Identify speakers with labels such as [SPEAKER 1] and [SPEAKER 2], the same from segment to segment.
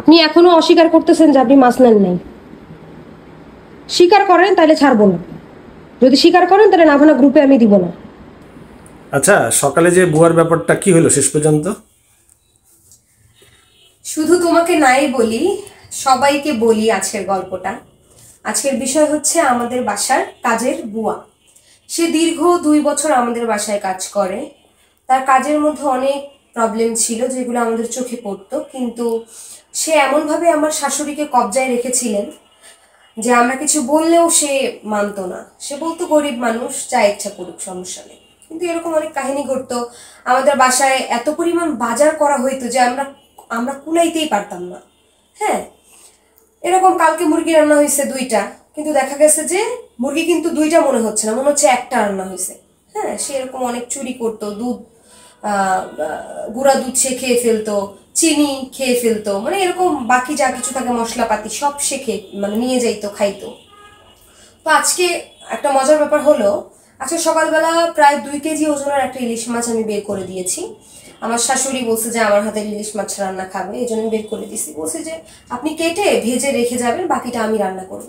[SPEAKER 1] আপনি এখনো অস্বীকার করতেছেন যে আপনি মাছ নেন নাই। স্বীকার করেন তাহলে ছাড়বো না, যদি স্বীকার করেন তাহলে নাভানা গ্রুপে আমি দিব না।
[SPEAKER 2] আচ্ছা, সকালে যে বুয়ার ব্যাপারটা কি হলো শেষ পর্যন্ত?
[SPEAKER 3] শুধু তোমাকে নাই বলি, সবাইকে বলি আজকের গল্পটা। আজকের বিষয় হচ্ছে আমাদের বাসার কাজের বুয়া। সে দীর্ঘ 2 বছর আমাদের বাসায় কাজ করে। তার কাজের মধ্যে অনেক প্রবলেম ছিল যেগুলো আমাদের চোখে পড়তো, কিন্তু সে এমনভাবে আমার শাশুড়িকে কবজায় রেখেছিলেন যে আমরা কিছু বললেও সে মানতো না। সে বলতো গরিব মানুষ, যা ইচ্ছা করুক, সমস্যা নেই। কিন্তু এরকম অনেক কাহিনী ঘটতো। আমাদের বাসায় এত পরিমাণ বাজার করা হইতো যে আমরা আমরা কুলাইতেই পারতাম না। হ্যাঁ, এরকম কালকে মুরগি রান্না হয়েছে 2টা, কিন্তু দেখা গেছে যে মুরগি কিন্তু 2টা মনে হচ্ছে না, মনে হচ্ছে একটা রান্না হয়েছে। হ্যাঁ, সে এরকম অনেক চুরি করতো। দুধ, গুঁড়া দুধ সে খেয়ে ফেলতো, চিনি খেয়ে ফেলতো, মানে এরকম বাকি যা কিছু থাকে মশলাপাতি সব সে খেয়ে মানে নিয়ে যাইতো, খাইতো। তো আজকে একটা মজার ব্যাপার হলো, আজকে সকালবেলা প্রায় 2 কেজি ওজনের একটা ইলিশ মাছ আমি বের করে দিয়েছি। আমার শাশুড়ি বলছে যে আমার হাতে ইলিশ মাছ রান্না খাবে, এই জন্য বের করে দিয়েছি। বলছে যে আপনি কেটে ভেজে রেখে যাবেন, বাকিটা আমি রান্না করব।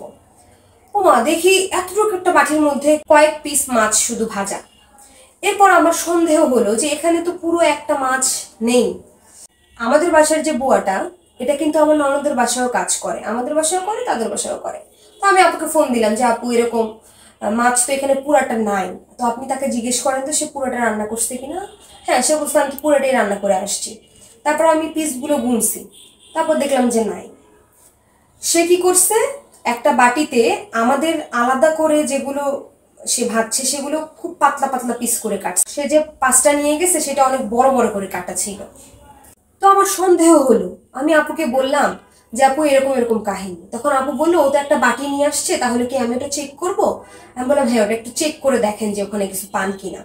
[SPEAKER 3] ও মা, দেখি এতটুকু একটা বাটির মধ্যে কয়েক পিস মাছ শুধু ভাজা। এরপর আমার সন্দেহ হলো যে এখানে তো পুরো একটা মাছ নেই। আমাদের বাসার যে বুয়াটা, এটা কিন্তু আমার ননদের বাসায়ও কাজ করে, আমাদের বাসায়ও করে, তাদের বাসায়ও করে। তো আমি আপুকে ফোন দিলাম যে আপু এরকম মাছ তো এখানে পুরাটা নাই, তো আপনি তাকে জিজ্ঞেস করেন তো সে পুরাটা রান্না করছে কিনা। হ্যাঁ, সে বলছে আমি তো পুরাটাই রান্না করে আসছি। তারপর আমি পিসগুলো গুনছি, তারপর দেখলাম যে নাই। সে কি করছে, একটা বাটিতে আমাদের আলাদা করে যেগুলো সে ভাজছে সেগুলো খুব পাতলা পাতলা পিস করে কাটছে। সে যে 5টা নিয়ে গেছে সেটা অনেক বড় বড় করে কাটা ছিল। তো আমার সন্দেহ হলো, আমি আপুকে বললাম যে আপু এরকম এরকম কাহিনী। তখন আপু বললো ও তো একটা বাটি নিয়ে আসছে, তাহলে কি আমি ওটা চেক করবো? আমি বললাম হ্যাঁ, ওটা একটু চেক করে দেখেন যে ওখানে কিছু পান কিনা।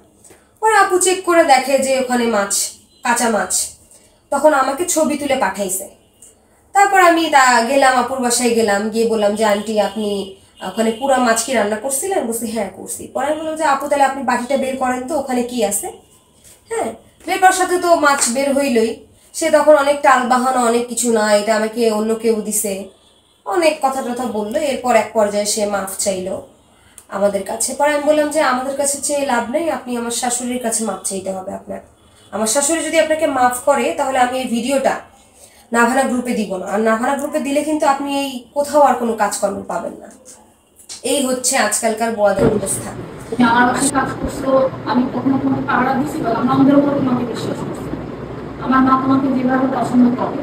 [SPEAKER 3] পরে আপু চেক করে দেখে যে ওখানে মাছ, কাঁচা মাছ। তখন আমাকে ছবি তুলে পাঠাইছে। তারপর আমি গেলাম, আপুর বাসায় গেলাম, গিয়ে বললাম যে আন্টি আপনি ওখানে পুরা মাছ কি রান্না করছিলেন? বলছি হ্যাঁ করছি। পরে আমি বললাম যে আপু তাহলে আপনি বাটিটা বের করেন তো, ওখানে কি আছে। হ্যাঁ, বের করার সাথে তো মাছ বের হইলই। সে তখন অনেক টাল বাহানা, অনেক কিছু, না এটা আমাকে অন্য কেউ দিছে, অনেক কথা টথা বললো। এরপর এক পর্যায়ে সে মাফ চাইলো আমাদের কাছে। পরে আমি বললাম যে আমাদের কাছে চেয়ে লাভ নেই, আপনি আমার শাশুড়ির কাছে মাফ চাইতে হবে আপনার। আমার শাশুড়ি যদি আপনাকে মাফ করে তাহলে আমি এই ভিডিওটা নাভানা গ্রুপে দিব না, আর নাভানা গ্রুপে দিলে কিন্তু আপনি এই কোথাও আর কোনো কাজকর্ম পাবেন না। এই হচ্ছে আজকালকার বুয়াদের অবস্থা।
[SPEAKER 4] আমার বাসায় কাজ করছো, আমি কখনো তোমাকে পাহারা দিছি, আমাদের উপর তোমাকে বিশ্বাস করছি। আমার মা তোমাকে যেভাবে পছন্দ করে,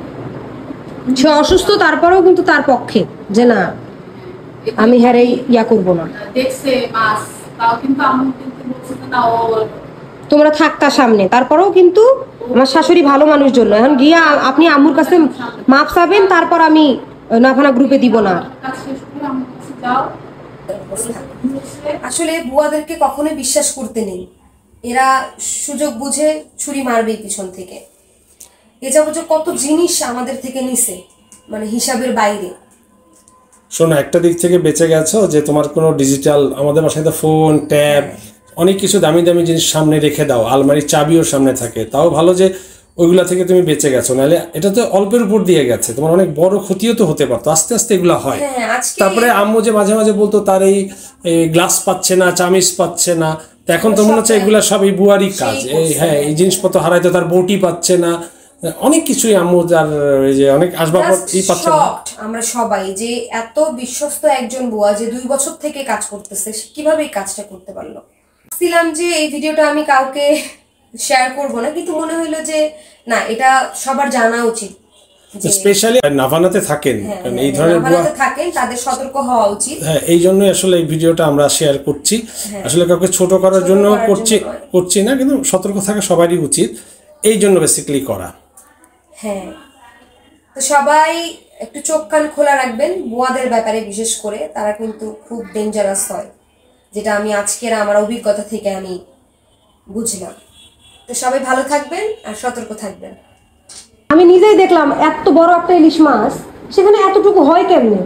[SPEAKER 1] সে অসুস্থ তারপরেও কিন্তু তার পক্ষে যে না আমি হ্যারে ইয়া করবো না।
[SPEAKER 4] দেখছে মাছ, তাও কিন্তু আমি কিন্তু বলছি না ও
[SPEAKER 1] তোমরা থাকতা সামনে, তারপরেও কিন্তু আমার শাশুড়ি ভালো মানুষ জন্য এখন গিয়া আপনি আম্মুর কাছে মাপ চাবেন, তারপর আমি নাভানা গ্রুপে দিব না।
[SPEAKER 4] কাজ শেষ করে আমার কাছে যাও।
[SPEAKER 3] আসলে বুয়াদেরকে কখনোই বিশ্বাস করতে নেই, এরা সুযোগ বুঝে ছুরি মারবে পিছন থেকে। এ যাবত কত জিনিস আমাদের থেকে নিছে, মানে হিসাবের বাইরে।
[SPEAKER 2] শোনো, একটা দিক থেকে বেঁচে গেছো যে তোমার কোনো ডিজিটাল, আমাদের বাসায় তো ফোন, ট্যাব, অনেক কিছু দামি দামি জিনিস সামনে রেখে দাও, আলমারির চাবিও সামনে থাকে, তাও ভালো যে ওইগুলা থেকে তুমি বেঁচে গেছো। নাহলে এটা তো অল্পের উপর দিয়ে গেছে, তোমার অনেক বড় ক্ষতিও তো হতে পারতো। আস্তে আস্তে এগুলো হয়। তারপরে আম্মু যে মাঝে মাঝে বলতো তার এই গ্লাস পাচ্ছে না, চামিচ পাচ্ছে না, তো এখন তো মনে হচ্ছে এগুলা সব এই বুয়ারই কাজ। হ্যাঁ, এই জিনিসপত্র হারাইতো, তার বউটি পাচ্ছে না, অনেক কিছুই আম্মু যার যে অনেক আসবাবপত্রই পাচ্ছে না।
[SPEAKER 3] আমরা সবাই যে এত বিশ্বস্ত একজন বুয়া যে 2 বছর থেকে কাজ করতেছে, কিভাবে এই কাজটা করতে পারলো। ভাবছিলাম যে এই ভিডিওটা আমি কাউকে শেয়ার করব না, কিন্তু মনে হইলো যে না, এটা সবার জানা উচিত।
[SPEAKER 2] স্পেশালি নাভানাতে থাকেন, কারণ এই ধরনের বুয়া
[SPEAKER 3] থাকেন, তাদের সতর্ক হওয়া উচিত।
[SPEAKER 2] হ্যাঁ, এই জন্য আসলে এই ভিডিওটা আমরা শেয়ার করছি। আসলে কাউকে ছোট করার জন্য করছি না, কিন্তু সতর্ক থাকা সবারই উচিত, এই জন্য বেসিক্যালি করা।
[SPEAKER 3] হ্যাঁ, তো সবাই একটু চোখ কান খোলা রাখবেন বুয়াদের ব্যাপারে, বিশেষ করে তারা কিন্তু খুব ডেঞ্জারাস হয়, যেটা আমি আজকের আমার অভিজ্ঞতা থেকে আমি বুঝলাম। তো সবাই ভালো থাকবেন আর সতর্ক থাকবেন।
[SPEAKER 1] আমি নিজেই দেখলাম এত বড় একটা ইলিশ মাছ সেখানে এতটুকু হয় কেমনে।